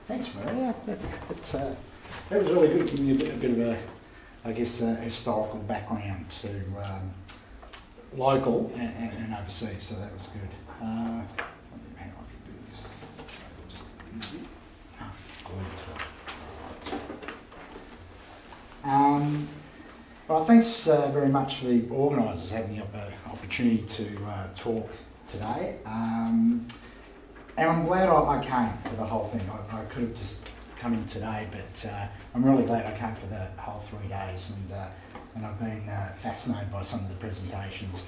Thanks, Maria. That was really good, giving you a bit of a, I guess, historical background to local and overseas, so that was good. I don't know how I can do this. Just well, thanks very much for the organisers having the opportunity to talk today. And I'm glad I came for the whole thing. I could have just come in today, but I'm really glad I came for the whole 3 days, and I've been fascinated by some of the presentations.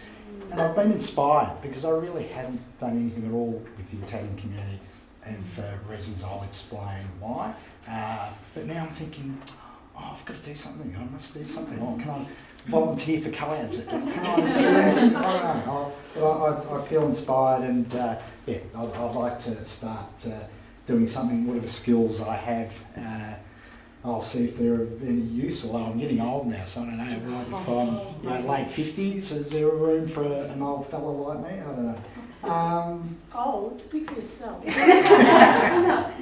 And I've been inspired because I really haven't done anything at all with the Italian community, and for reasons I'll explain why. But now I'm thinking, oh, I've got to do something. I must do something. Oh, can I volunteer for co-eds? Can I do anything? I don't know. I feel inspired, and yeah, I'd like to start doing something, whatever skills I have. I'll see if they're of any use, although I'm getting old now, so I don't know. If I'm late 50s, is there a room for an old fellow like me? I don't know. Old? Speak for yourself. No,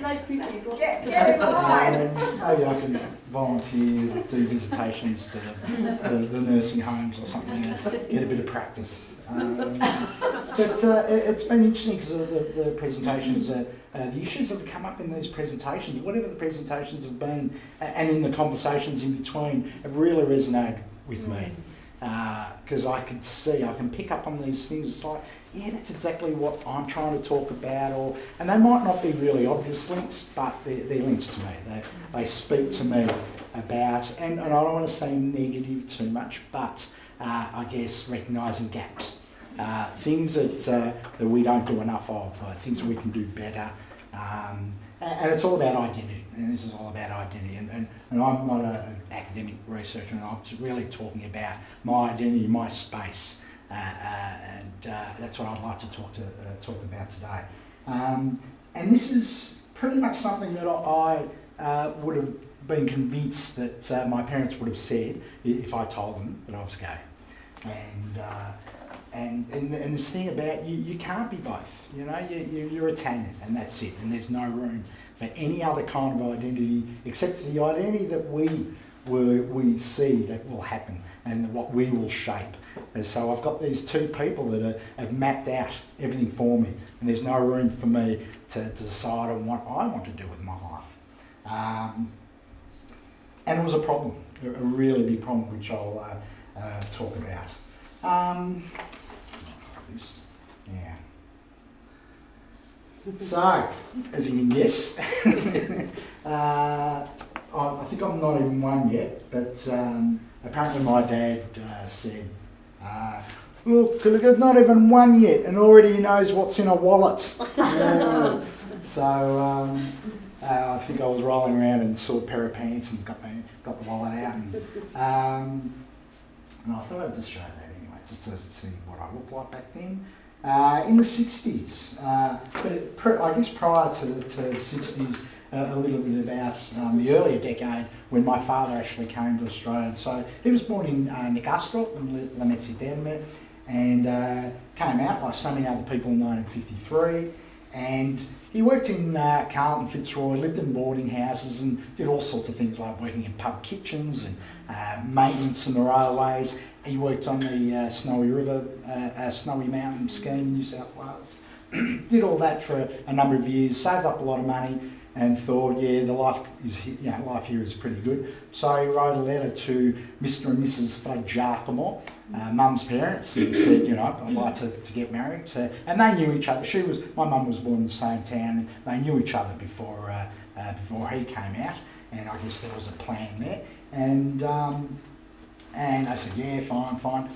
late 50s. Get it right. Maybe I can volunteer, do visitations to the nursing homes or something, and get a bit of practice. But it's been interesting because of the presentations, the issues that have come up in these presentations, whatever the presentations have been, and in the conversations in between, have really resonated with me. Because I can pick up on these things. It's like, yeah, that's exactly what I'm trying to talk about, and they might not be really obvious links, but they're links to me. They speak to me about, and I don't want to say negative too much, but I guess recognising gaps. Things that we don't do enough of, things that we can do better, and it's all about identity, and this is all about identity, and I'm not an academic researcher, and I'm really talking about my identity, my space, and that's what I'd like to talk about today. And this is pretty much something that I would have been convinced that my parents would have said if I told them that I was gay. And this thing about you can't be both, you know, you're Italian and that's it, and there's no room for any other kind of identity except for the identity that we see that will happen and what we will shape. And so I've got these two people that have mapped out everything for me, and there's no room for me to decide on what I want to do with my life. And it was a problem, a really big problem, which I'll talk about. Yeah. So, as you can guess, I think I'm not even one yet, but apparently my dad said, look, not even one yet, and already he knows what's in a wallet. So I think I was rolling around and saw a pair of pants and got the wallet out, and I thought I'd just show that anyway, just to see what I looked like back then. In the 60s, but I guess prior to the 60s, a little bit about the earlier decade when my father actually came to Australia. And so he was born in Nicastro, in Lamezia Terme, and came out like so many other people in 1953. And he worked in Carlton, Fitzroy, lived in boarding houses and did all sorts of things like working in pub kitchens and maintenance in the railways. He worked on the Snowy River, Snowy Mountain scheme in New South Wales. Did all that for a number of years, saved up a lot of money, and thought, yeah, life here is pretty good. So he wrote a letter to Mr. and Mrs. Fra Giacomo, Mum's parents, and said, you know, I'd like to get married. And they knew each other. My mum was born in the same town, and they knew each other before he came out. And I guess there was a plan there. And they said, yeah, fine.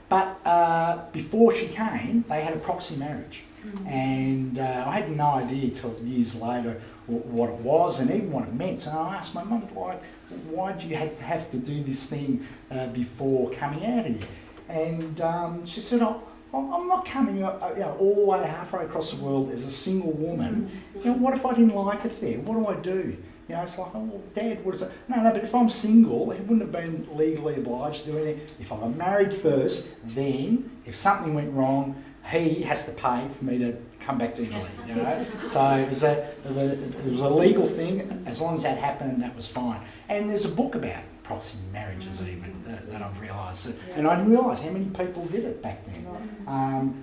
But before she came, they had a proxy marriage. And I had no idea till years later what it was and even what it meant. And I asked my mum, like, why do you have to do this thing before coming out here? And she said, I'm not coming all the way halfway across the world as a single woman. You know, what if I didn't like it there? What do I do? You know, it's like, oh, well, Dad, what is it? No, but if I'm single, he wouldn't have been legally obliged to do anything. If I got married first, then if something went wrong, he has to pay for me to come back to Italy, you know. So it was a legal thing. As long as that happened, that was fine. And there's a book about proxy marriages even that I've realised. And I didn't realise how many people did it back then.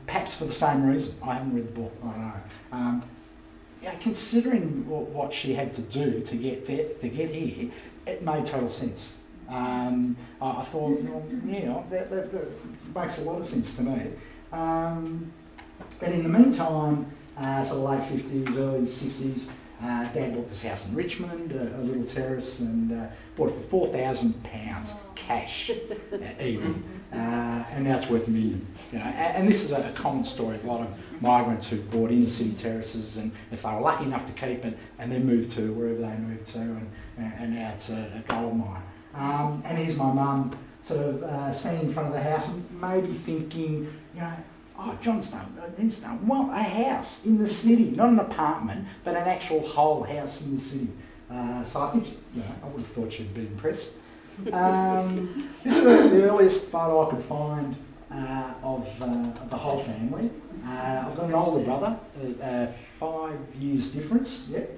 Perhaps for the same reason. I haven't read the book, I don't know. Yeah, considering what she had to do to get here, it made total sense. I thought, well, yeah, that makes a lot of sense to me. But in the meantime, so the late 50s, early 60s, Dad bought this house in Richmond, a little terrace, and bought it for £4,000 cash even, and now it's worth $1 million. You know, and this is a common story of a lot of migrants who bought inner city terraces, and if they were lucky enough to keep it, and then moved to wherever they moved to, and now it's a gold mine. And here's my mum sort of standing in front of the house, and maybe thinking, you know, oh, Johnstone, well, a house in the city, not an apartment, but an actual whole house in the city. So I think, you know, I would have thought she'd be impressed. This is the earliest photo I could find of the whole family. I've got an older brother, 5 years difference, yep.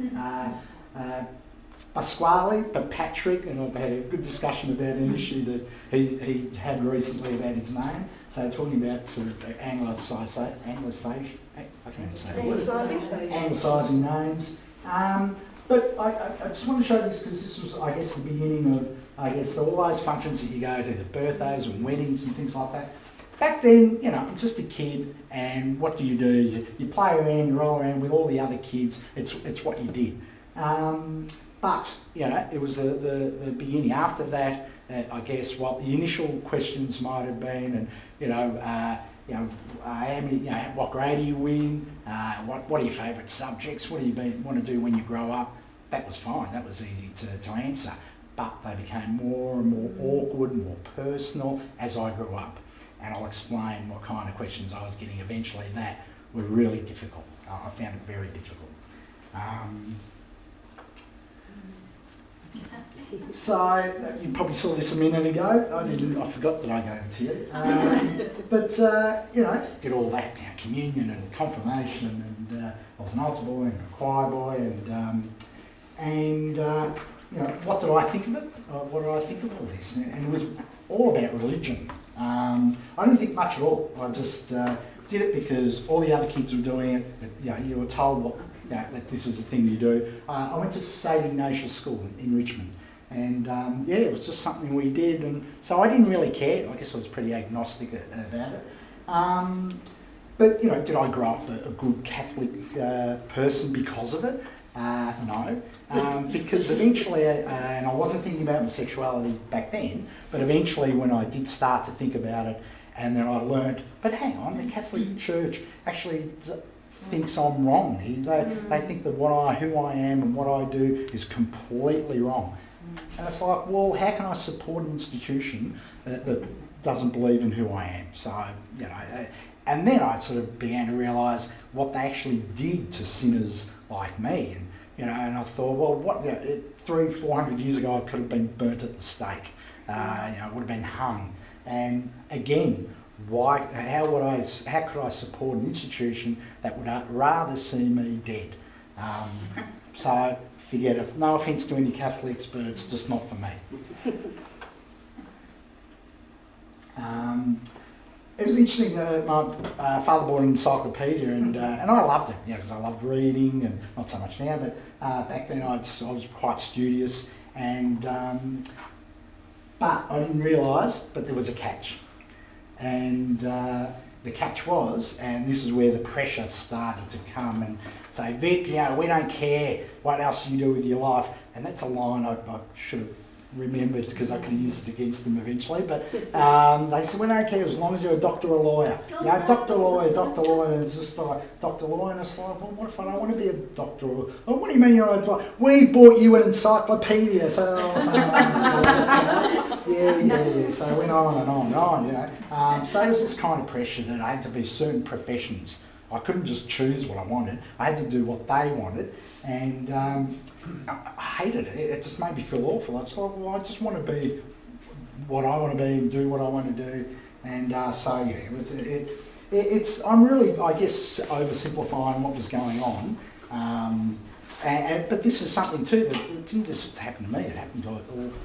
Pasquale, but Patrick, and I've had a good discussion about an issue that he had recently about his name. So talking about sort of anglicising names. But I just want to show this because this was, I guess, the beginning of, I guess, all those functions that you go to, the birthdays and weddings and things like that. Back then, you know, I'm just a kid, and what do? You play around, you roll around with all the other kids. It's what you did. But, you know, it was the beginning. After that, I guess, what the initial questions might have been, and, what grade are you in? What are your favourite subjects? What do you want to do when you grow up? That was fine. That was easy to answer. But they became more and more awkward, more personal as I grew up. And I'll explain what kind of questions I was getting eventually that were really difficult. I found it very difficult. So you probably saw this a minute ago. I forgot that I gave it to you. But did all that, communion and confirmation, and I was an altar boy and a choir boy, and what did I think of it? What did I think of all this? And it was all about religion. I didn't think much at all. I just did it because all the other kids were doing it. You were told that this is the thing you do. I went to St Ignatius School in Richmond, and it was just something we did, and so I didn't really care. I guess I was pretty agnostic about it. But did I grow up a good Catholic person because of it? No, because eventually, and I wasn't thinking about my sexuality back then, but eventually when I did start to think about it, and then I learnt, but hang on, the Catholic Church actually thinks I'm wrong. They think that who I am and what I do is completely wrong. And it's like, well, how can I support an institution that doesn't believe in who I am? So, and then I sort of began to realise what they actually did to sinners like me. And, and I thought, well, 300-400 years ago, I could have been burnt at the stake. Would have been hung. And again, how could I support an institution that would rather see me dead? So forget it. No offence to any Catholics, but it's just not for me. It was interesting. My father bought an encyclopedia, and I loved it, because I loved reading, and not so much now. But back then, I was quite studious, and but I didn't realise. But there was a catch, and the catch was, and this is where the pressure started to come and say, Vic, we don't care what else you do with your life, and that's a line I should have remembered because I could have used it against them eventually, but they said, we don't care as long as you're a doctor or a lawyer. Doctor, lawyer, and it's just like, doctor, lawyer, and it's like, well, what if I don't want to be a doctor? Or what do you mean it's like, we bought you an encyclopedia, so... Yeah, so it went on and on and on, So there was this kind of pressure that I had to be certain professions. I couldn't just choose what I wanted. I had to do what they wanted, and I hated it. It just made me feel awful. I was like, well, I just want to be what I want to be and do what I want to do. And I'm really, I guess, oversimplifying what was going on. But this is something too that it didn't just happen to me, it happened to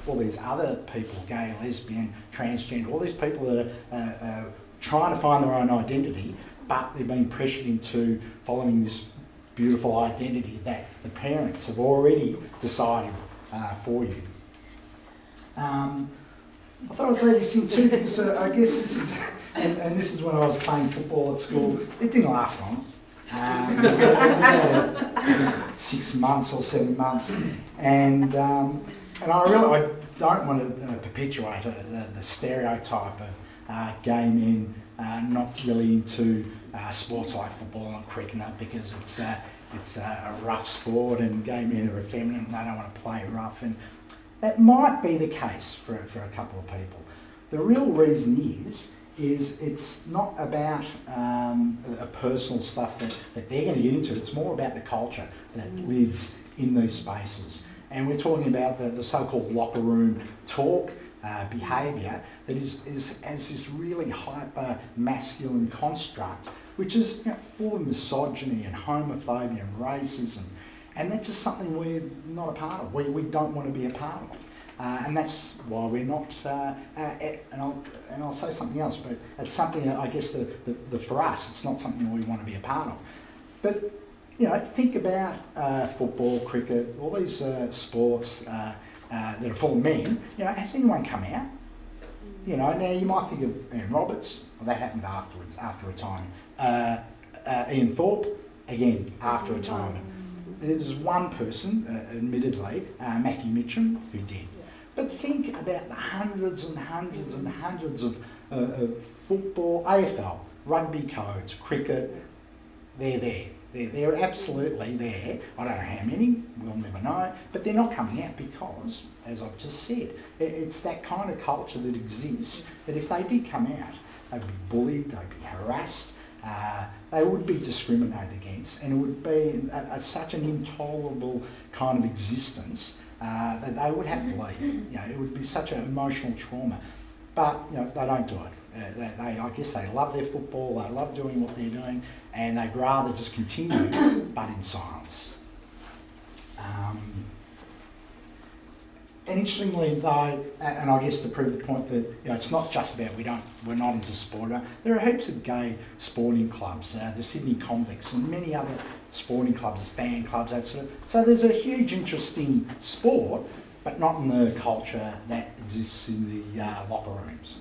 all these other people, gay, lesbian, transgender, all these people that are trying to find their own identity, but they're being pressured into following this beautiful identity that the parents have already decided for you. I thought I'd throw this in too because I guess this is, and this is when I was playing football at school. It didn't last long. It was about 6 months or 7 months, and I don't want to perpetuate the stereotype of gay men not really into sports like football and cricket because it's a rough sport and gay men are effeminate and they don't want to play rough, and that might be the case for a couple of people. The real reason is it's not about a personal stuff that they're going to get into. It's more about the culture that lives in these spaces. And we're talking about the so-called locker room talk, behaviour that is as this really hyper masculine construct, which is full of misogyny and homophobia and racism, and that's just something we're not a part of. We don't want to be a part of, and that's why we're not. And I'll say something else, but it's something that I guess for us, it's not something we want to be a part of. But think about football, cricket, all these sports that are full of men. Has anyone come out? Now you might think of Ian Roberts. Well, that happened afterwards, after retirement. Ian Thorpe, again, after retirement. There's one person, admittedly, Matthew Mitcham, who did. But think about the hundreds and hundreds and hundreds of football, AFL, rugby codes, cricket. They're there. They're absolutely there. I don't know how many, we'll never know, but they're not coming out because, as I've just said, it's that kind of culture that exists that if they did come out, they'd be bullied, they'd be harassed, they would be discriminated against, and it would be such an intolerable kind of existence that they would have to leave. It would be such an emotional trauma. But they don't do it. I guess they love their football, they love doing what they're doing, and they'd rather just continue, but in silence. And interestingly, though, and I guess to prove the point that it's not just about we're not into sport. There are heaps of gay sporting clubs, the Sydney Convicts, and many other sporting clubs, fan clubs, that sort of. So there's a huge interest in sport, but not in the culture that exists in the locker rooms.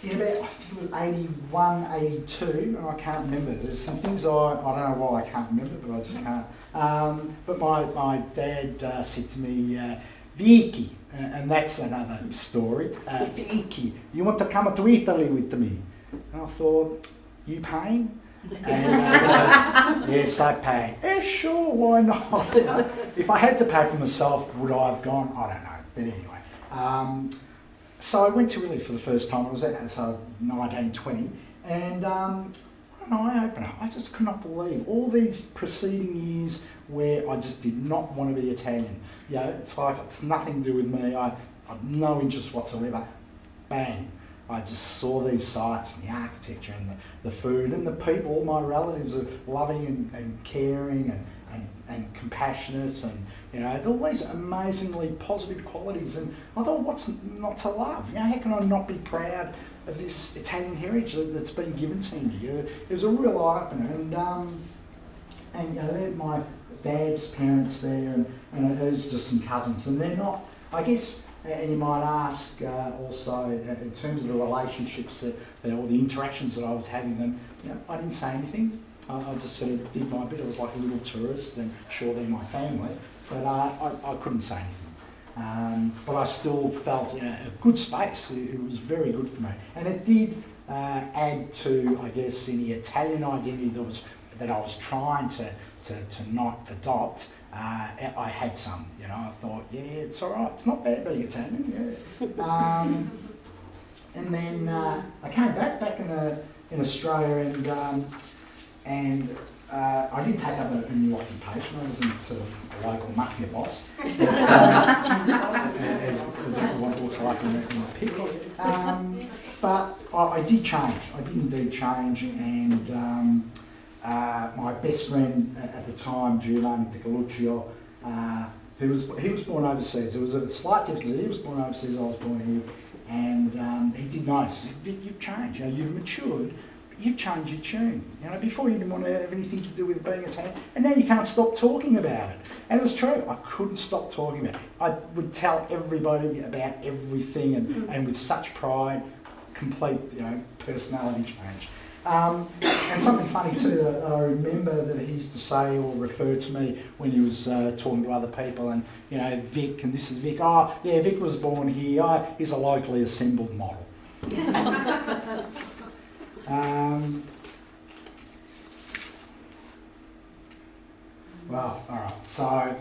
In about, I think it was 81, 82, and I can't remember. There's some things I don't know why I can't remember, but I just can't. But my dad said to me, Vicky, and that's another story, Vicky, you want to come to Italy with me? And I thought, you paying? And he goes, yes, I pay. Yeah, sure, why not? If I had to pay for myself, would I have gone? I don't know, but anyway. So I went to Italy for the first time. I was at 19, 20, and an eye-opener. I just could not believe all these preceding years where I just did not want to be Italian. It's like it's nothing to do with me. I have no interest whatsoever. Bang. I just saw these sites and the architecture and the food and the people. All my relatives are loving and caring and compassionate, and all these amazingly positive qualities. And I thought, what's not to love? How can I not be proud of this Italian heritage that's been given to me? It was a real eye-opener. And they're my dad's parents there, and there's just some cousins, and they're not, I guess. And you might ask also, in terms of the relationships or the interactions that I was having them, I didn't say anything. I just sort of did my bit. I was like a little tourist, and sure, they're my family, but I couldn't say anything. But I still felt in a good space. It was very good for me, and it did add to, I guess, any Italian identity that I was trying to not adopt. I had some, I thought, yeah, it's all right. It's not bad being Italian, yeah. And then I came back in Australia, and I did take up a new occupation. I wasn't sort of a local mafia boss, as everyone looks like in the pic. But I did change. I did indeed change, and my best friend at the time, Giovanni Di Galluccio, he was born overseas. There was a slight difference. He was born overseas. I was born here, and he did notice. He said, "Vic, you've changed. You know, you've matured. You've changed your tune. You know, before you didn't want to have anything to do with being Italian, and now you can't stop talking about it." And it was true. I couldn't stop talking about it. I would tell everybody about everything, and with such pride, complete, you know, personality change. And something funny too, I remember that he used to say or refer to me when he was talking to other people, and, you know, Vic, and this is Vic. Oh, yeah, Vic was born here. Oh, he's a locally assembled model. Well, all right. So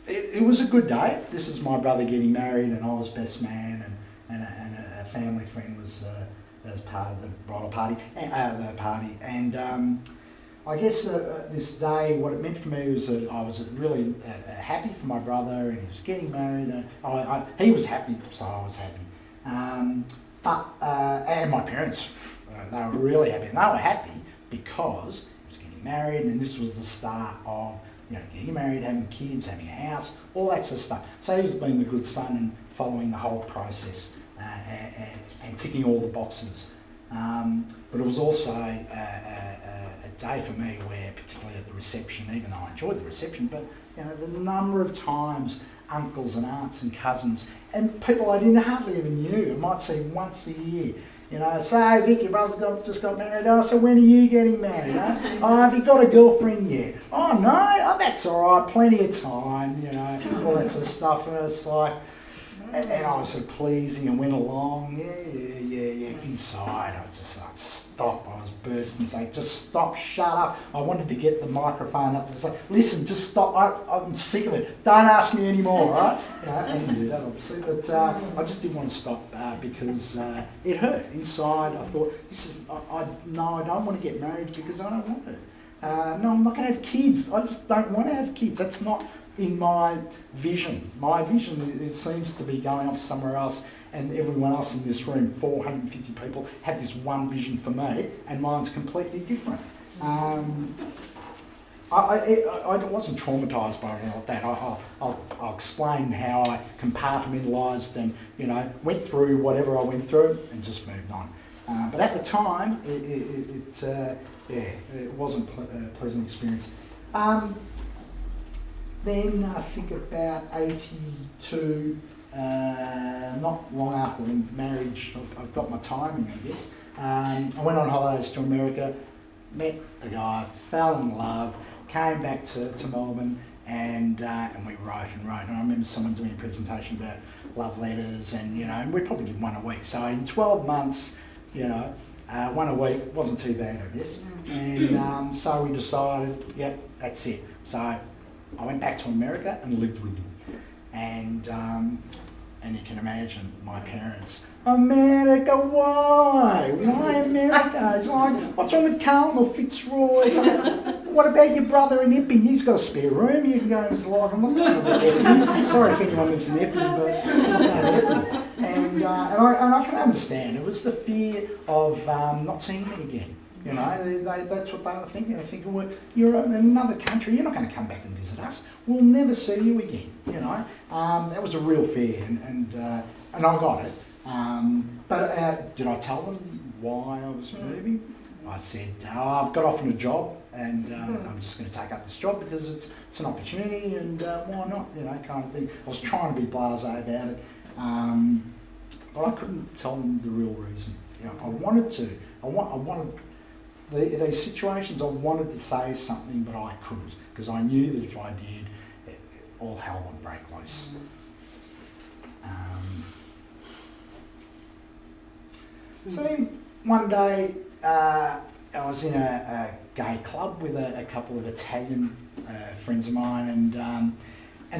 it was a good day. This is my brother getting married, and I was best man, and a family friend was as part of the bridal party. And I guess this day, what it meant for me was that I was really happy for my brother, and he was getting married. He was happy, so I was happy. And my parents, they were really happy. And they were happy because he was getting married, and this was the start of, you know, getting married, having kids, having a house, all that sort of stuff. So he was being the good son and following the whole process and ticking all the boxes. But it was also a day for me where, particularly at the reception, even though I enjoyed the reception, but, you know, the number of times uncles and aunts and cousins and people I didn't hardly even knew, I might see once a year, you know, say, Vic, your brother's just got married. Oh, so when are you getting married? Huh? Oh, have you got a girlfriend yet? Oh, no, oh, that's all right, plenty of time, you know, all that sort of stuff. And it's like, and I was sort of pleasing and went along, yeah. Inside, I was just like, stop. I was bursting, saying, just stop, shut up. I wanted to get the microphone up and say, listen, just stop. I'm sick of it. Don't ask me anymore, right? You know, I didn't do that, obviously, but I just didn't want to stop because it hurt inside. I thought, I don't want to get married because I don't want it. No, I'm not going to have kids. I just don't want to have kids. That's not in my vision. My vision, it seems to be going off somewhere else, and everyone else in this room, 450 people, have this one vision for me, and mine's completely different. I wasn't traumatised by anything like that. I'll explain how I compartmentalised and, you know, went through whatever I went through and just moved on. But at the time, it wasn't a pleasant experience. Then I think about 82, not long after the marriage, I've got my timing, I guess. I went on holidays to America, met a guy, fell in love, came back to Melbourne, and we wrote. And I remember someone doing a presentation about love letters, and, you know, and we probably did one a week. So in 12 months, you know, one a week wasn't too bad, I guess. And so we decided, yep, that's it. So I went back to America and lived with him. And you can imagine my parents, America, why? Why America? It's like, what's wrong with Carlton or Fitzroy? It's like, what about your brother in Epping? He's got a spare room. You can go. It's like, I'm not going to Epping. Sorry if anyone lives in Epping, but I'm not going to Epping. And I can understand. It was the fear of not seeing me again. You know, that's what they were thinking. They're thinking, well, you're in another country, you're not going to come back and visit us. We'll never see you again, you know. That was a real fear, and I got it. But did I tell them why I was moving? I said, I've got offered a job, and I'm just going to take up this job because it's an opportunity, and why not, you know, kind of thing. I was trying to be blasé about it, but I couldn't tell them the real reason. You know, I wanted to. I wanted. These situations, I wanted to say something, but I couldn't, because I knew that if I did, all hell would break loose. So then one day I was in a gay club with a couple of Italian friends of mine, and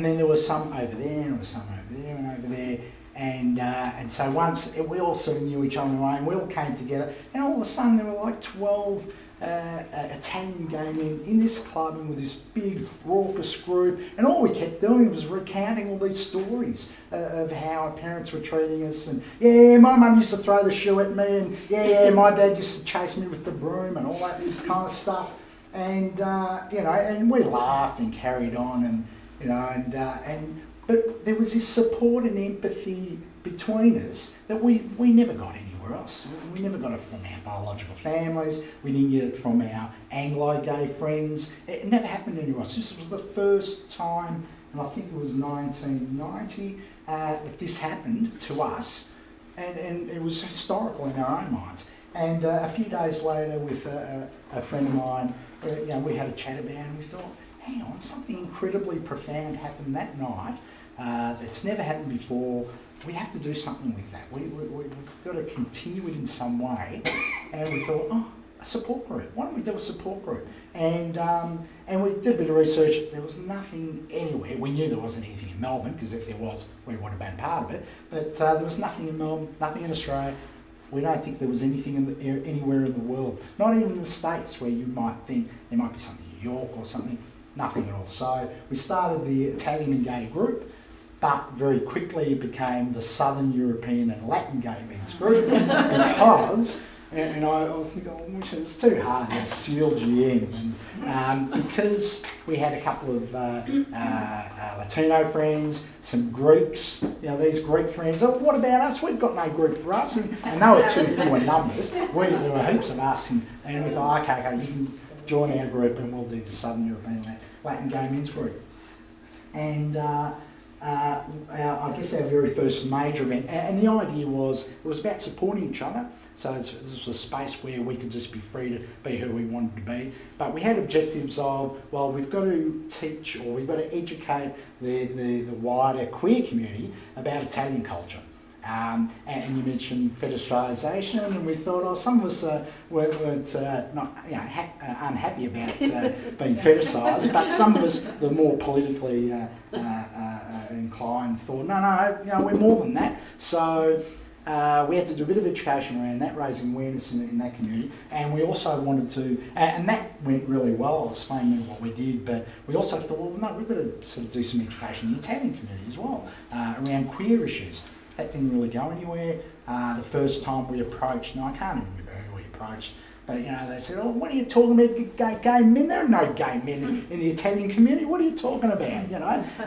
then there was some over there, and there was some over there, and over there. And so once we all sort of knew each other in a way, and we all came together, and all of a sudden there were like 12 Italian gay men in this club and with this big raucous group, and all we kept doing was recounting all these stories of how our parents were treating us, and yeah, my mum used to throw the shoe at me, and yeah, my dad used to chase me with the broom and all that kind of stuff, and and we laughed and carried on, and but there was this support and empathy between us that we never got anywhere else. We never got it from our biological families. We didn't get it from our Anglo-gay friends. It never happened anywhere else. This was the first time, and I think it was 1990, that this happened to us, and it was historical in our own minds. And a few days later, with a friend of mine, we had a chat about it, and we thought, hang on, something incredibly profound happened that night that's never happened before. We have to do something with that. We've got to continue it in some way. And we thought, a support group. Why don't we do a support group? And we did a bit of research. There was nothing anywhere. We knew there wasn't anything in Melbourne, because if there was, we would have been part of it. But there was nothing in Melbourne, nothing in Australia. We don't think there was anything anywhere in the world. Not even in the States, where you might think there might be something in New York or something. Nothing at all. So we started the Italian and gay group, but very quickly it became the Southern European and Latin gay men's group because, and I think, wish it was too hard to seal GM, and because we had a couple of Latino friends, some Greeks, these Greek friends. Oh, what about us? We've got no group for us, and they were too few in numbers. There were heaps of us, and we thought, okay, you can join our group, and we'll do the Southern European Latin gay men's group, and. I guess our very first major event, and the idea was, it was about supporting each other. So this was a space where we could just be free to be who we wanted to be. But we had objectives of, well, we've got to teach, or we've got to educate the wider queer community about Italian culture. And you mentioned fetishisation, and we thought, some of us weren't not unhappy about being fetishised, but some of us, the more politically inclined, thought, no, we're more than that. So we had to do a bit of education around that, raising awareness in that community, and we also wanted to, and that went really well. I'll explain what we did, but we also thought, well, no, we've got to sort of do some education in the Italian community as well around queer issues. That didn't really go anywhere. The first time we approached, I can't even remember who we approached, but they said, "Oh, what are you talking about? Gay men? There are no gay men in the Italian community. What are you talking about?"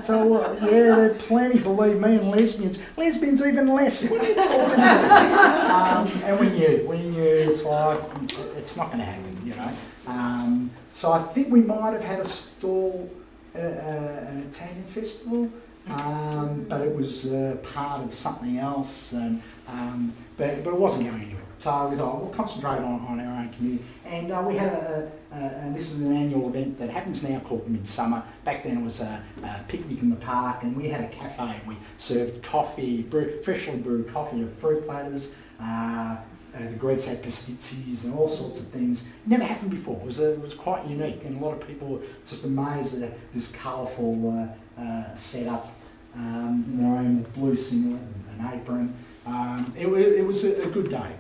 So there are plenty. Believe me, and lesbians even less. What are you talking about? And we knew it's like it's not going to happen. So I think we might have had a stall at an Italian festival. But it was part of something else, but it wasn't going anywhere. So we thought, we'll concentrate on our own community. And we had and this is an annual event that happens now called Midsummer. Back then it was a picnic in the park, and we had a cafe, and we served coffee, freshly brewed coffee of fruit platters. The Greeks had pastizzis and all sorts of things. Never happened before. It was quite unique, and a lot of people were just amazed at this colourful setup. In their own blue singlet and apron. It was a good day.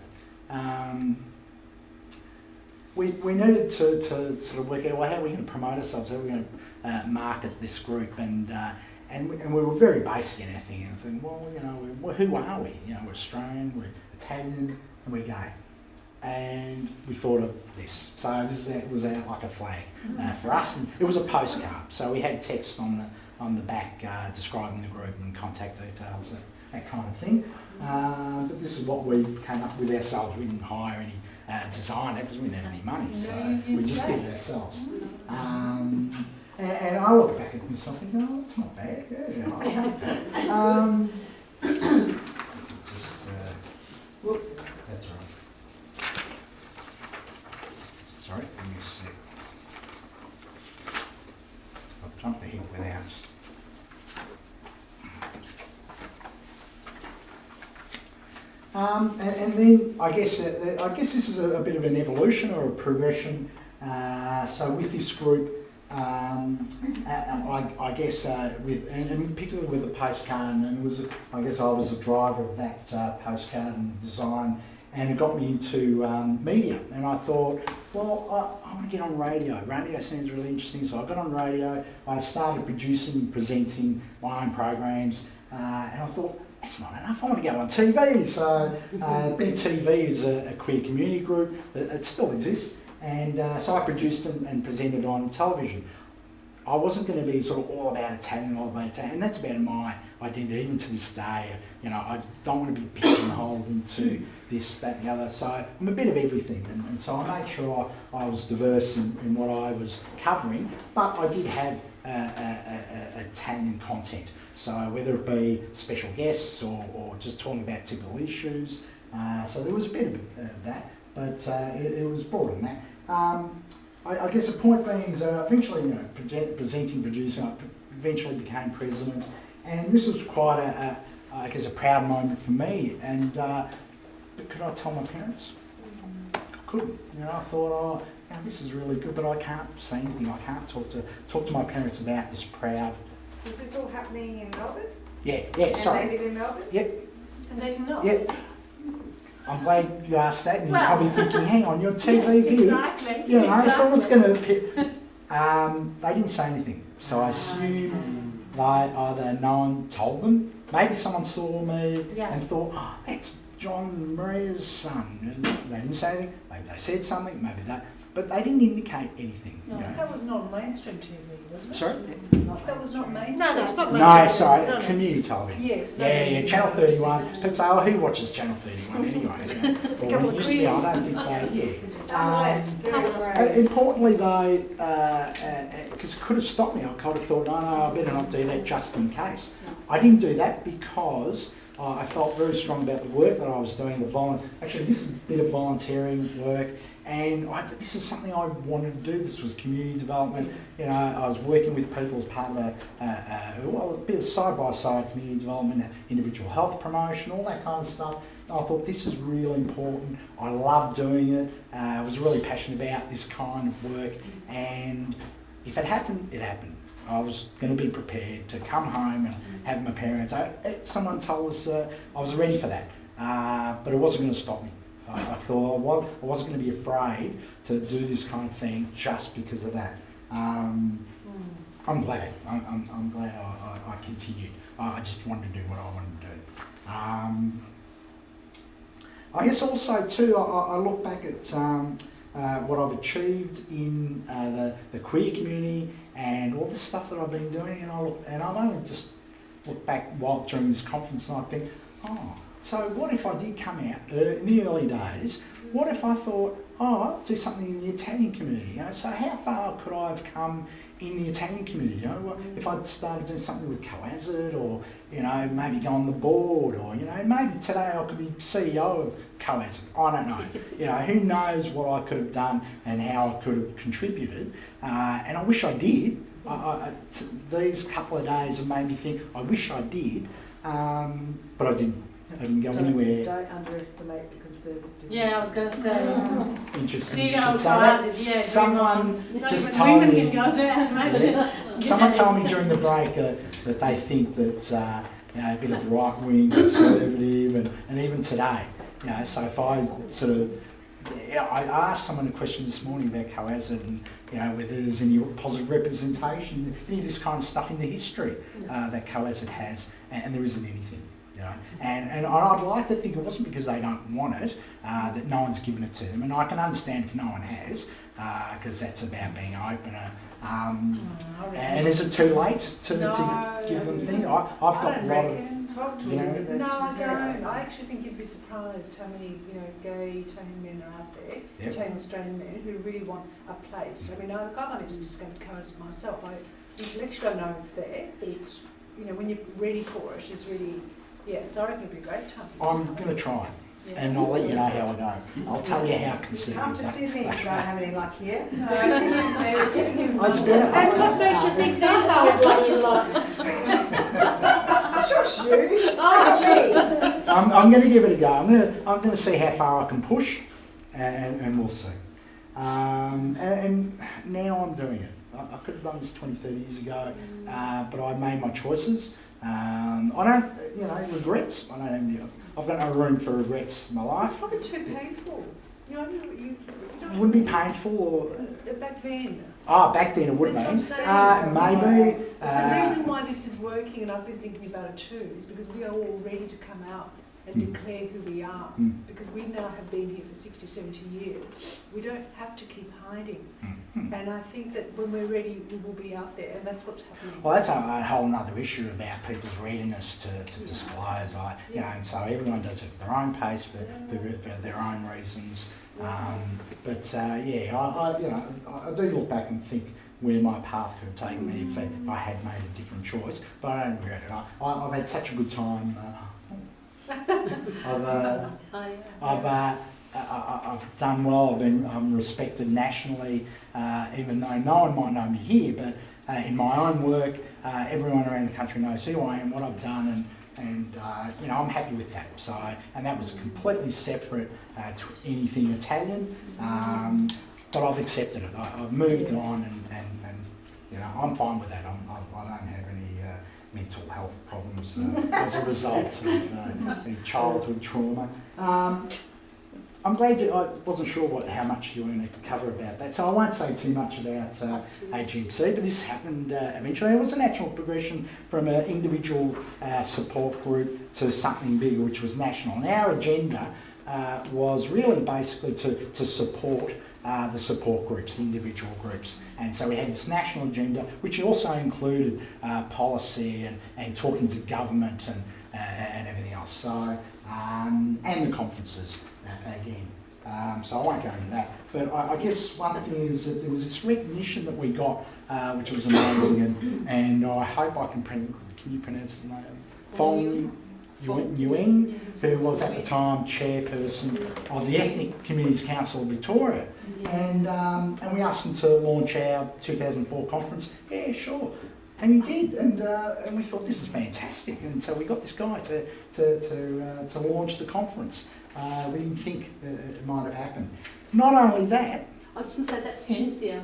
We needed to sort of work out, well, how are we going to promote ourselves? How are we going to market this group? And we were very basic in our thing. And thinking, well, who are we? We're Australian, we're Italian, and we're gay. And we thought of this. So this was out like a flag for us. And it was a postcard. So we had text on the back describing the group and contact details, that kind of thing. But this is what we came up with ourselves. We didn't hire any designer because we didn't have any money, so we just did it ourselves. And I look back at myself and go, it's not bad. That's right. Sorry, give me a sec. I've jumped ahead without. And then I guess this is a bit of an evolution or a progression. So with this group, I guess and particularly with the postcard, and I was the driver of that postcard and design, and it got me into media. And I thought, well, I want to get on radio. Radio sounds really interesting, so I got on radio. I started producing, presenting my own programs, and I thought, that's not enough, I want to go on TV. So BTV is a queer community group, it still exists, and so I produced and presented on television. I wasn't going to be sort of all about Italian, and that's about my identity, even to this day. You know, I don't want to be pigeonholed into this, that and the other, so I'm a bit of everything, and so I made sure I was diverse in what I was covering, but I did have Italian content, so whether it be special guests or just talking about typical issues, so there was a bit of that, but it was broader than that. I guess the point being is eventually, you know, presenting, producing, I eventually became president, and this was quite I guess a proud moment for me. And but could I tell my parents? I couldn't. You know, I thought, oh, now this is really good, but I can't say anything. I can't talk to my parents about this proud. Was this all happening in Melbourne? Yeah, And sorry. they live in Melbourne? Yep. And they didn't know. Yep. I'm glad you asked that, and Well, you're probably thinking, hang on, you're on TV yes, here. exactly. You know, someone's going to pick. They didn't say anything, so I assume that either no one told them, maybe someone saw me and thought, oh, that's John and Maria's son, and they didn't say anything. Maybe they said something, maybe that, but they didn't indicate anything. No, you know. that was not mainstream TV, wasn't it? Sorry? That was not mainstream. No, it's not No, mainstream. sorry, No. community television. Yes. Yeah, Channel 31. People say, oh, who watches Channel 31 anyway? Just a Well, couple when it of used to be, I queers. don't think they, Unless, very rare. Importantly though, because it could have stopped me, I could have thought, oh no, I better not do that just in case. I didn't do that because I felt very strong about the work that I was doing, actually this is a bit of volunteering work, and this is something I wanted to do. This was community development. You know, I was working with people as part of a bit of side-by-side community development, individual health promotion, all that kind of stuff. I thought this is really important. I love doing it. I was really passionate about this kind of work, and if it happened, it happened. I was going to be prepared to come home and have my parents. Someone told us I was ready for that, but it wasn't going to stop me. I thought I wasn't going to be afraid to do this kind of thing just because of that. I'm glad. I'm glad I continued. I just wanted to do what I wanted to do. I guess also too, I look back at what I've achieved in the queer community and all the stuff that I've been doing, and I've only just looked back during this conference and I think, oh, so what if I did come out in the early days? What if I thought, oh, I'll do something in the Italian community? You know, so how far could I have come in the Italian community? You know, if I'd started doing something with Co-Hazard, or you know, maybe go on the board, or you know, maybe today I could be CEO of Co-Hazard. I don't know. You know, who knows what I could have done and how I could have contributed. And I wish I did. These couple of days have made me think I wish I did, but I didn't. I didn't go anywhere. Don't underestimate the conservative. Yeah, I was going to say. Interesting. See You how should say far that. is it? Yeah, Someone Not just even told women me. can go there, imagine. Someone told me during the break that they think that you know, a bit of right wing, conservative, and even today, you know. So if I sort of, I asked someone a question this morning about Co-Hazard and you know whether there's any positive representation, any of this kind of stuff in the history that Co-Hazard has, and there isn't anything. You know, and I'd like to think it wasn't because they don't want it, that no one's given it to them, and I can understand if no one has, because that's about being open. And is it too late to give them things? I've got a lot of. Talk to you know, Elizabeth. No, I She's very don't. open. I actually think you'd be surprised how many, gay Italian men are out there, Yep. Italian Australian men who really want a place. I mean, I've only just discovered Co-Hazard myself. I intellectually don't know it's there, but it's, when you're ready for it, it's really, so I reckon it'd be a great time. I'm going to try, Yeah. and I'll let you know how I go. I'll tell you how Come to conservative. Sydney if you don't have any luck here. No, seriously, we're getting him. That's better. And what makes you think this old bloody lot? Shush you! Oh, gee! I'm going to give it a go. I'm going to see how far I can push, and we'll see. And now I'm doing it. I could have done this 20, 30 years ago, but I made my choices. I don't, regrets. I don't have any. I've got no room for regrets in my life. It's probably too painful. You don't Would it be painful or? back then. Back then it would That's mean. what I'm saying. Maybe. The reason why this is working, and I've been thinking about it too, is because we are all ready to come out and declare who we are. Because we now have been here for 60, 70 years. We don't have to keep hiding. And I think that when we're ready, we will be out there, and that's what's happening. Well, that's a whole other issue about people's readiness to disclose. And so everyone does it at their own pace for their own reasons. I do look back and think where my path could have taken me if I had made a different choice. But I don't regret it. I've had such a good time. I've done well. I'm respected nationally, even though no one might know me here. But in my own work, everyone around the country knows who I am, what I've done, and I'm happy with that. So, and that was completely separate to anything Italian. But I've accepted it. I've moved on, and I'm fine with that. I don't have any mental health problems as a result of any childhood trauma. I'm glad I wasn't sure how much you wanted to cover about that, so I won't say too much about AGMC, but this happened eventually. It was a natural progression from an individual support group to something bigger, which was national. And our agenda was really basically to support the support groups, the individual groups. And so we had this national agenda, which also included policy and talking to government and everything else. So, and the conferences again. So I won't go into that. But I guess one thing is that there was this recognition that we got, which was amazing. And I hope I can you pronounce his name? Fong Nguyen, who was at the time chairperson of the Ethnic Communities Council of Victoria. And we asked him to launch our 2004 conference. Yeah, sure. And he did, and we thought this is fantastic. And so we got this guy to launch the conference. We didn't think it might have happened. Not only that. I just want to say that's Cinzia.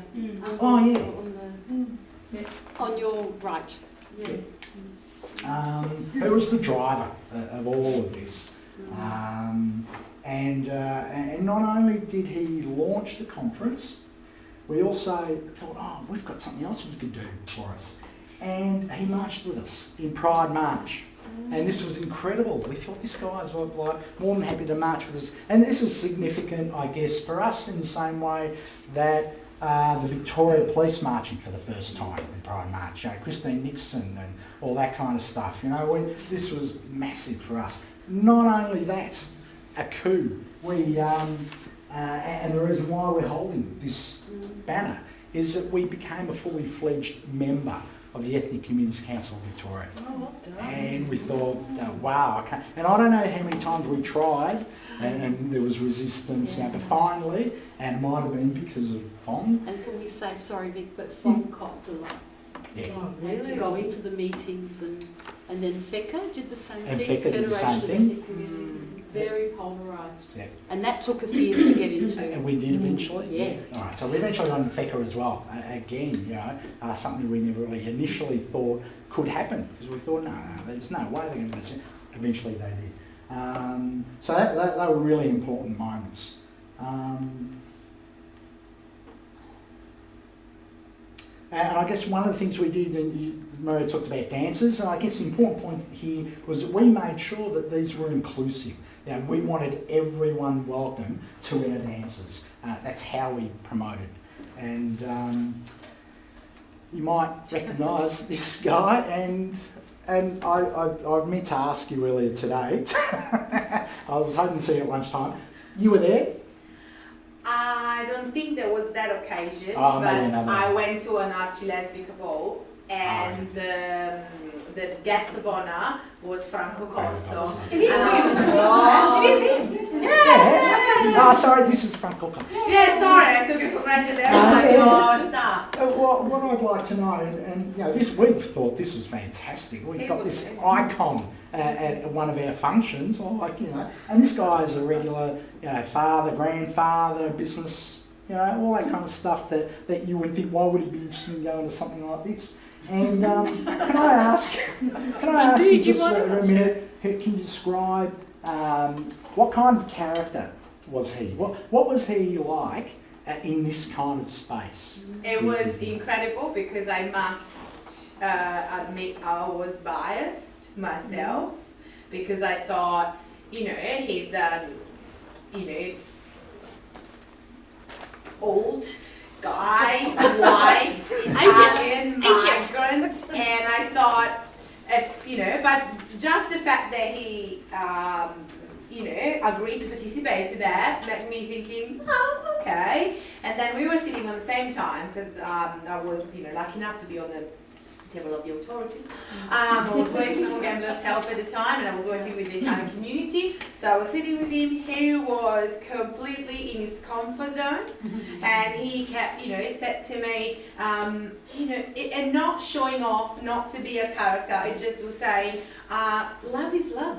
Oh yeah. On your right. Yeah. Who was the driver of all of this. And not only did he launch the conference, we also thought, we've got something else we could do for us. And he marched with us in Pride March. And this was incredible. We thought this guy's like more than happy to march with us. And this is significant, I guess, for us in the same way that the Victoria Police marching for the first time in Pride March. Christine Nixon and all that kind of stuff. This was massive for us. Not only that, a coup. And the reason why we're holding this banner is that we became a fully fledged member of the Ethnic Communities Council of Victoria. And we thought, wow, okay. And I don't know how many times we tried and there was resistance, but finally, and it might have been because of Fong. And can we say, sorry Vic, but Fong copped a lot. Yeah. Oh, really? And to go into the meetings and then FECA did the same and thing. FECA did the same thing. Very polarised. Yeah. And that took us years to get into. And we did eventually? Yeah. All right, so we eventually got into FECA as well. Again, something we never really initially thought could happen, because we thought, no, there's no way they're going to do it. Eventually they did. So they were really important moments. And I guess one of the things we did, and Maria talked about dances, and I guess the important point here was that we made sure that these were inclusive. We wanted everyone welcome to our dances. That's how we promoted. And you might recognise this guy, and I meant to ask you earlier today. I was hoping to see you at lunchtime. You were there? I don't think there was that occasion, but I went to an archilesbic ball, and the guest of honour was Franco Cozzo. It is him. It is him. Oh, sorry, this is Franco Cozzo. Yeah, sorry, I took it for granted. Everybody stop. What I'd like to know, and this week thought this was fantastic. We've got this icon at one of our functions, and this guy is a regular, father, grandfather, business, all that kind of stuff that you would think, why would he be interested in going to something like this? And can I ask you just for a minute, can you describe what kind of character was he? What was he like in this kind of space? It was incredible because I must admit I was biased myself because I thought, you know, he's you know, old guy, white, Italian, migrant, and I thought, you know, but just the fact that he, you know, agreed to participate to that left me thinking, oh, okay. And then we were sitting on the same time because I was, you know, lucky enough to be on the table of the authorities. I was working for Gamblers Help at the time, and I was working with the Italian community. So I was sitting with him. He was completely in his comfort zone, and he kept, you know, he said to me, you know, and not showing off, not to be a character. It just was saying, love is love.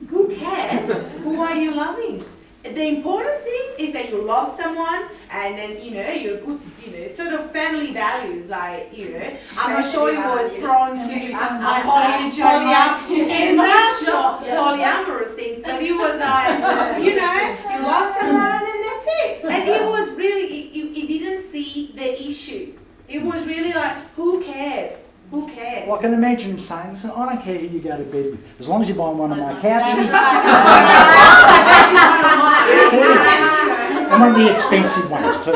Who cares? Who are you loving? The important thing is that you love someone, and then, you know, you're good, you know, sort of family values, like, you know, I'm not sure he was prone to polyamorous things, but he was like, you know, you love someone and that's it. And he was really, he didn't see the issue. It was really like, who cares? Who cares? Well, I can imagine him saying, listen, I don't care who you go to bed with, as long as you buy one of my couches. And one of the expensive ones too.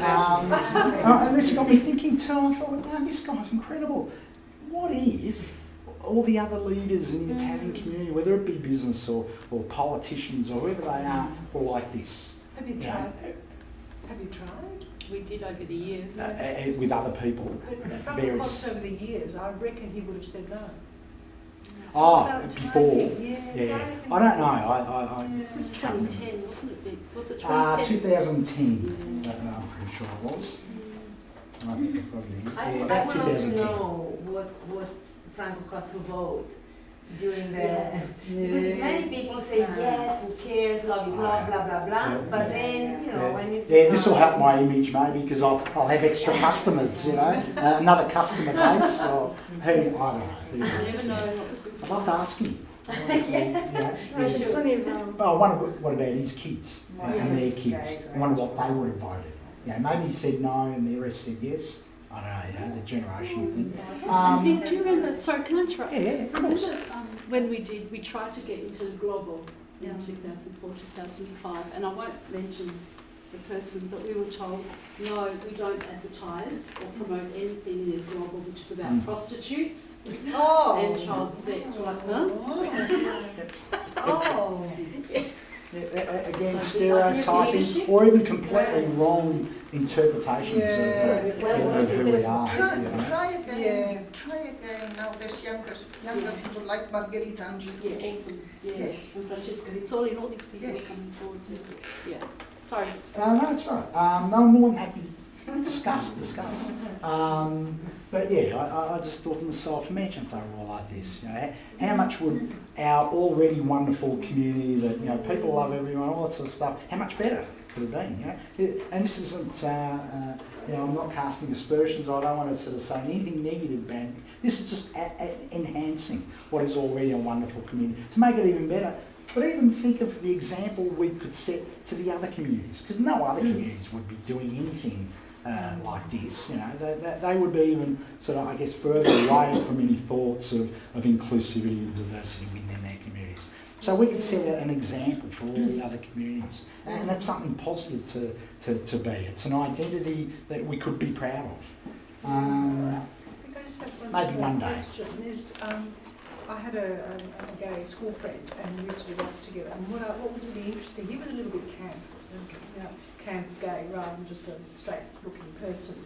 And this got me thinking too. I thought, wow, this guy's incredible. What if all the other leaders in the Italian community, whether it be business or politicians or whoever they are, were like this? Have you tried? Have you tried? We did over the years. With other people. But Various. over the years, I reckon he would have said no. Oh, before? Yeah. I don't know. This was 2010, wasn't it, Vic? Was it 2010? 2010. I'm pretty sure it was. I think I've got it I here. Yeah, would about like to 2010. know what Franco got to vote during the... Yes. Because many people say, yes, who cares, love is love, blah, blah, blah. Yeah. But then, you know, when you... Yeah, this will help my image maybe because I'll have extra customers, you know, another customer base. Or who, I don't know. You never know what was going to I'd love to ask him. There's plenty of Oh, I wonder what about his kids and their kids. I wonder what they would have voted. Yeah, maybe he said no and the rest said yes. I don't know, the generational thing. Vic, do you remember, sorry, can I interrupt? Yeah, of course. When we tried to get into global in 2004, 2005, and I won't mention the person, but we were told, no, we don't advertise or promote anything in global which is about prostitutes and child sex. We're like, Oh. Again, stereotyping or even completely wrong interpretations of who we are. Try again. Try again. Now there's younger people like Margherita and Gigi. Yes, yes, and Francesca Rizzoli and all these people are coming forward. Yeah, sorry. No, that's right. No, I'm more than happy to discuss. But yeah, I just thought to myself, imagine if they were all like this. You know, how much would our already wonderful community that, you know, people love everyone, all that sort of stuff, how much better could it have been? You know, and this isn't, you know, I'm not casting aspersions. I don't want to sort of say anything negative about it. This is just enhancing what is already a wonderful community to make it even better. But even think of the example we could set to the other communities, because no other communities would be doing anything like this. You know, they would be even sort of, I guess, further away from any thoughts of inclusivity and diversity within their communities. So we could set an example for all the other communities, and that's something positive to be. It's an identity that we could be proud of. Maybe one day. I had a gay school friend, and we used to do lots together. And what was really interesting, he was a little bit camp gay, rather than just a straight-looking person.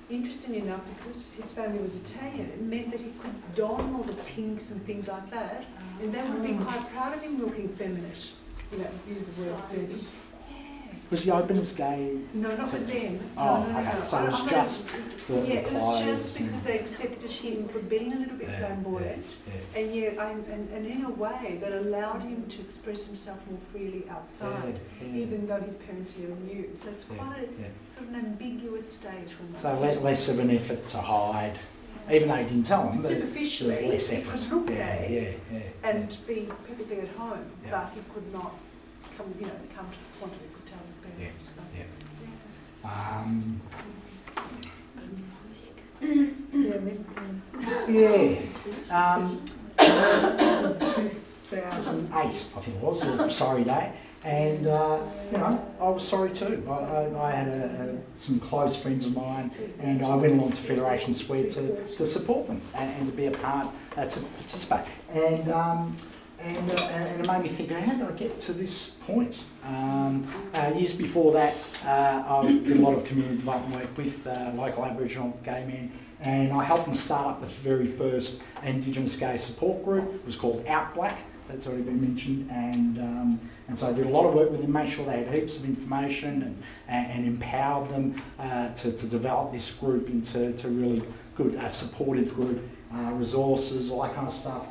Interesting enough, because his family was Italian, it meant that he could don all the pinks and things like that, and they would be quite proud of him looking feminine. You know, use the word feminine. Was he open as gay? No, not with them. Oh, no. okay. So it was just the it was clothes just because they accepted him for being a little bit flamboyant, and yet, and in a way that allowed him to express himself more freely outside, even though his parents never knew. So it's quite a sort of an ambiguous state. So less of an effort to hide, even though he didn't tell them. Superficially, less he effort. could look gay and be perfectly at home, but he could not come to the point where we could tell his parents. Yeah. 2008, I think it was, a sorry day. And, I was sorry too. I had some close friends of mine, and I went along to Federation Square to support them and to be a part, to participate. And it made me think, how did I get to this point? Years before that, I did a lot of community development work with local Aboriginal gay men, and I helped them start up the very first Indigenous gay support group. It was called Out Black. That's already been mentioned, and so I did a lot of work with them, made sure they had heaps of information and empowered them to develop this group into really good supportive group, resources, all that kind of stuff.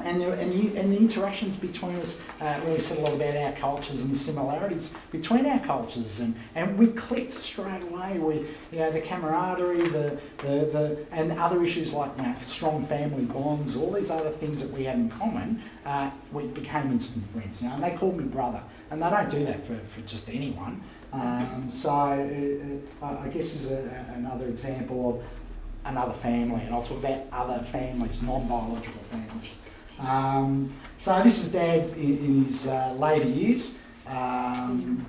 And the interactions between us really said a lot about our cultures and the similarities between our cultures, and we clicked straight away with the camaraderie, the and other issues like strong family bonds, all these other things that we had in common. We became instant friends, and they called me brother, and they don't do that for just anyone. So I guess is another example of another family, and I'll talk about other families, non-biological families. So this is Dad in his later years, and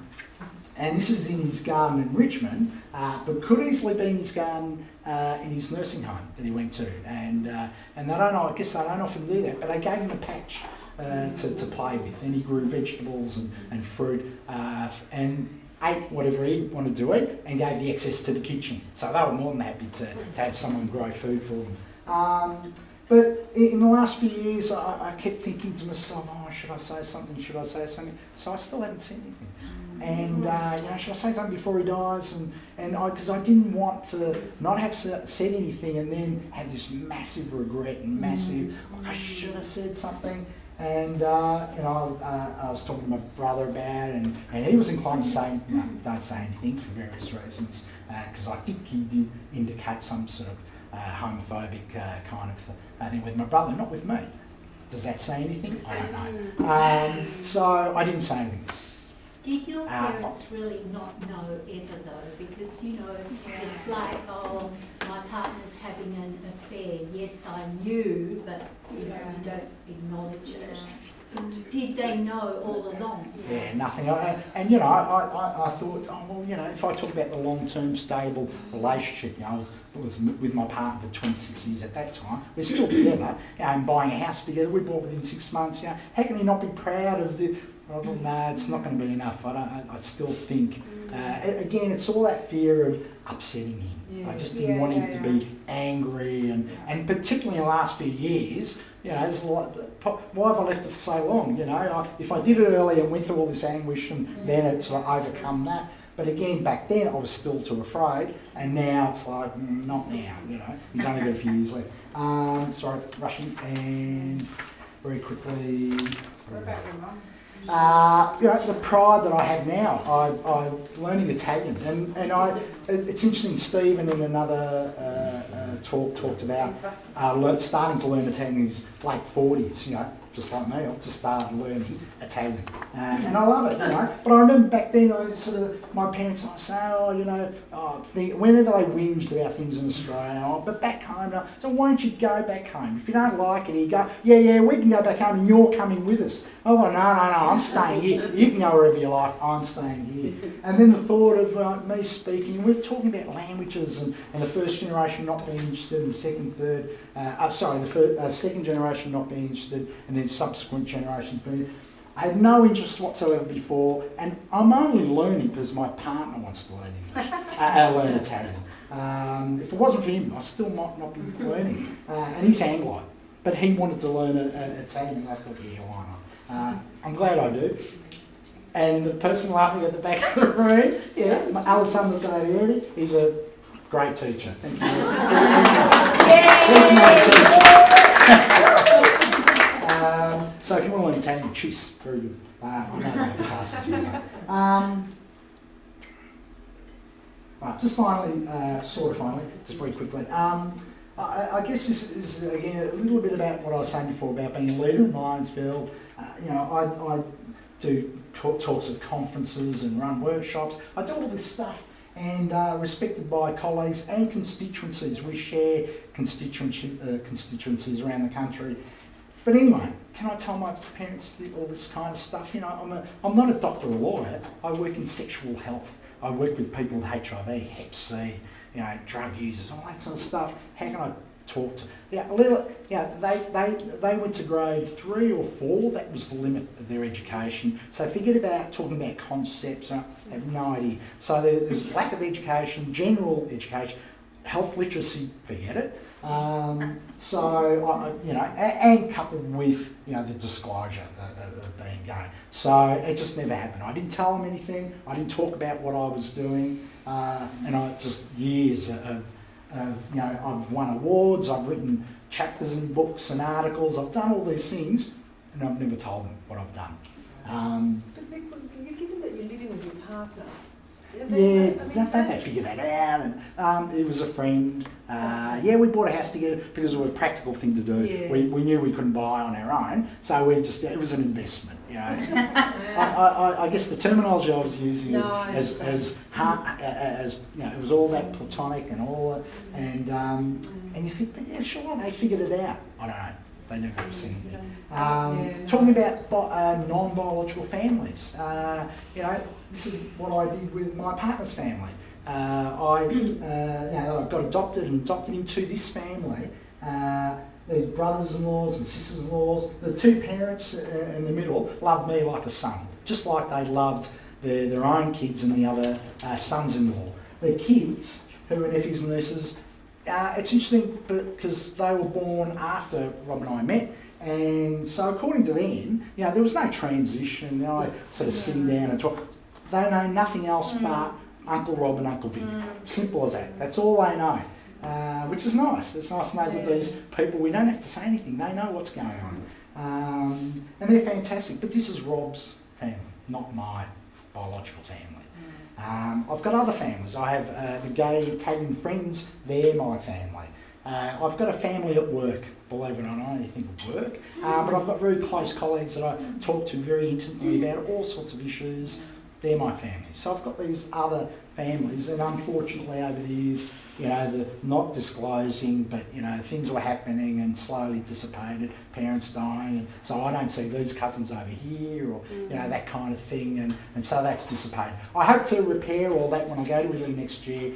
this is in his garden in Richmond, but could easily be in his garden in his nursing home that he went to, and they don't know. I guess they don't often do that, but they gave him a patch to play with, and he grew vegetables and fruit and ate whatever he wanted to eat, and gave the excess to the kitchen. So they were more than happy to have someone grow food for them. But in the last few years, I kept thinking to myself, should I say something? Should I say something? So I still haven't said anything. And, should I say something before he dies? Because I didn't want to not have said anything and then have this massive regret and massive, I should have said something. And, I was talking to my brother about it, and he was inclined to say, no, don't say anything for various reasons. Because I think he did indicate some sort of homophobic kind of thing with my brother, not with me. Does that say anything? I don't know. So I didn't say anything. Did your parents really not know ever though? Because, it's like, my partner's having an affair. Yes, I knew, but, you don't acknowledge it. Did they know all along? Yeah, nothing. I thought, if I talk about the long-term stable relationship, I was with my partner for 26 years at that time. We're still together, and buying a house together. We bought within 6 months. How can he not be proud of the? I thought, no, it's not going to be enough. I still think. Again, it's all that fear of upsetting him. Yeah. I just didn't want him to be angry, and particularly in the last few years. It's like, why have I left it for so long? If I did it earlier and went through all this anguish and then it sort of overcome that. But again, back then I was still too afraid, and now it's like, not now, He's only got a few years left. Sorry, rushing, and very quickly. What about your mum? The pride that I have now, I learning Italian, and it's interesting. Stephen in another talked about starting to learn Italian in his late 40s. Just like me, I've just started learning Italian, and I love it. But I remember back then, my parents say, whenever they whinged about things in Australia, but back home, so why don't you go back home? If you don't like it, you go, yeah, we can go back home, and you're coming with us. Oh, no, I'm staying here. You can go wherever you like, I'm staying here. And then the thought of me speaking, we're talking about languages and the first generation not being interested, and the second generation not being interested, and then subsequent generations being. I had no interest whatsoever before, and I'm only learning because my partner wants to learn English, learn Italian. If it wasn't for him, I still might not be learning. And he's Anglo, but he wanted to learn Italian, and I thought, why not? I'm glad I do. And the person laughing at the back of the room, my Alessandro Guerrieri, he's a great teacher. Thank you. He's my teacher. So if you want to learn Italian, cheese, very good. I know the classes here. Right, just finally, just very quickly. I guess this is, again, a little bit about what I was saying before about being a leader in my own field. You know, I do talks at conferences and run workshops. I do all this stuff, and respected by colleagues and constituencies. We share constituencies around the country. But anyway, can I tell my parents all this kind of stuff? You know, I'm not a doctor or lawyer. I work in sexual health. I work with people with HIV, Hep C, you know, drug users, all that sort of stuff. How can I talk to? They went to grade 3 or 4. That was the limit of their education. So forget about talking about concepts. I have no idea. So there's lack of education, general education, health literacy. Forget it. You know, and coupled with, you know, the disclosure of being gay. So it just never happened. I didn't tell them anything. I didn't talk about what I was doing. And I just years of, you know, I've won awards, I've written chapters in books and articles, I've done all these things, and I've never told them what I've done. But Vic, given that you're living with your partner, They figured that out, and it was a friend. We bought a house together because it was a practical thing to do. Yeah. We knew we couldn't buy on our own, so it was an investment. You know, I guess the terminology I was using as you know, it was all that platonic and all, and you think, but yeah, sure, they figured it out. I don't know. They never have seen anything. Talking about non-biological families, you know, this is what I did with my partner's family. I got adopted into this family. There's brothers-in-laws and sisters-in-laws. The two parents in the middle loved me like a son, just like they loved their own kids and the other sons-in-law. Their kids, who were nephews and nieces, it's interesting because they were born after Rob and I met, and so according to them, you know, there was no transition, you know, sort of sitting down and talk. They know nothing else but Uncle Rob and Uncle Vic. Simple as that. That's all they know, which is nice. It's nice to know that these people, we don't have to say anything. They know what's going on, and they're fantastic. But this is Rob's family, not my biological family. I've got other families. I have the gay Italian friends, they're my family. I've got a family at work, believe it or not, I only think of work, but I've got very close colleagues that I talk to very intimately about all sorts of issues. They're my family. So I've got these other families, and unfortunately over the years, you know, the not disclosing, but, you know, things were happening and slowly dissipated, parents dying, and so I don't see these cousins over here, or, you know, that kind of thing, and so that's dissipated. I hope to repair all that when I go to Italy next year.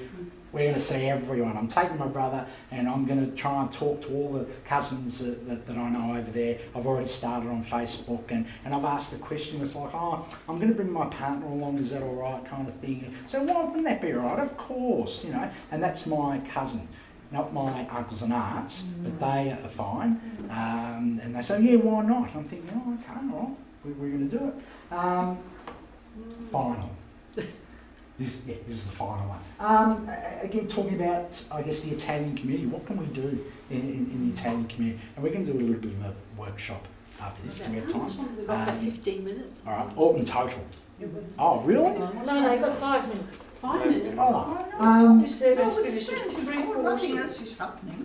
We're going to see everyone. I'm taking my brother, and I'm going to try and talk to all the cousins that I know over there. I've already started on Facebook, and I've asked the question. It's like, oh, I'm going to bring my partner along. Is that all right, kind of thing? So, well, wouldn't that be all right? Of course, you know. And that's my cousin, not my uncles and aunts, but they are fine. And they say, yeah, why not? I'm thinking, oh, okay, all right, we're going to do it. Final. This is the final one. Again, talking about, I guess, the Italian community. What can we do in the Italian community? And we're going to do a little bit of a workshop after this. Do we have time? We've got about 15 minutes. All right, all in total. Oh, really? No, you've got 5 minutes. 5 minutes. Oh, This service No, it's finished at 3:40, nothing 3:40. else is happening.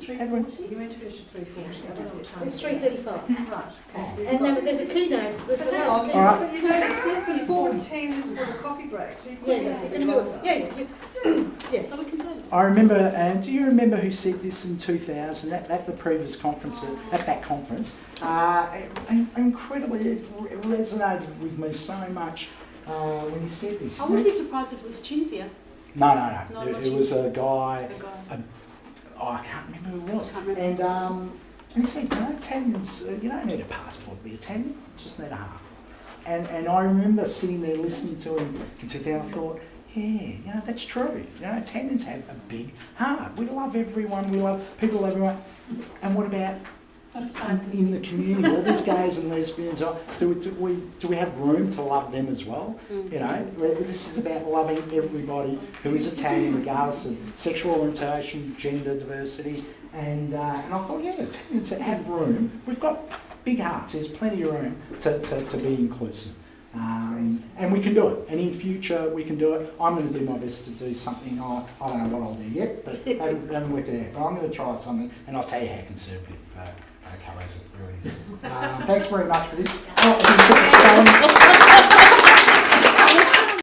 You meant to finish at 3:40. I don't know what time. It's 3:35. Right. Okay. So And then there's a keynote. There's the last All keynote. right. But you know, it says that 14 is for the coffee break, so you could Yeah, we can do it. Yeah. So we can do it. I remember, and do you remember who said this in 2000 at the previous conference, at that conference? Incredibly, it resonated with me so much when he said this. I wouldn't be surprised if it was Cinzia. No. Not It was a guy, The guy. I can't remember who it was. Can't remember. And he said, you know, Italians, you don't need a passport to be Italian, you just need a heart. And I remember sitting there listening to him in 2000, I thought, yeah, you know, that's true. You know, Italians have a big heart. We love everyone, we love people, love everyone. And what about in the community, all these gays and lesbians, do we have room to love them as well? You know, this is about loving everybody who is Italian, regardless of sexual orientation, gender diversity, and I thought, yeah, Italians have room. We've got big hearts. There's plenty of room to be inclusive. And we can do it. And in future, we can do it. I'm going to do my best to do something. I don't know what I'll do yet, but haven't worked it out. But I'm going to try something, and I'll tell you how conservative colours it really is. Thanks very much for this.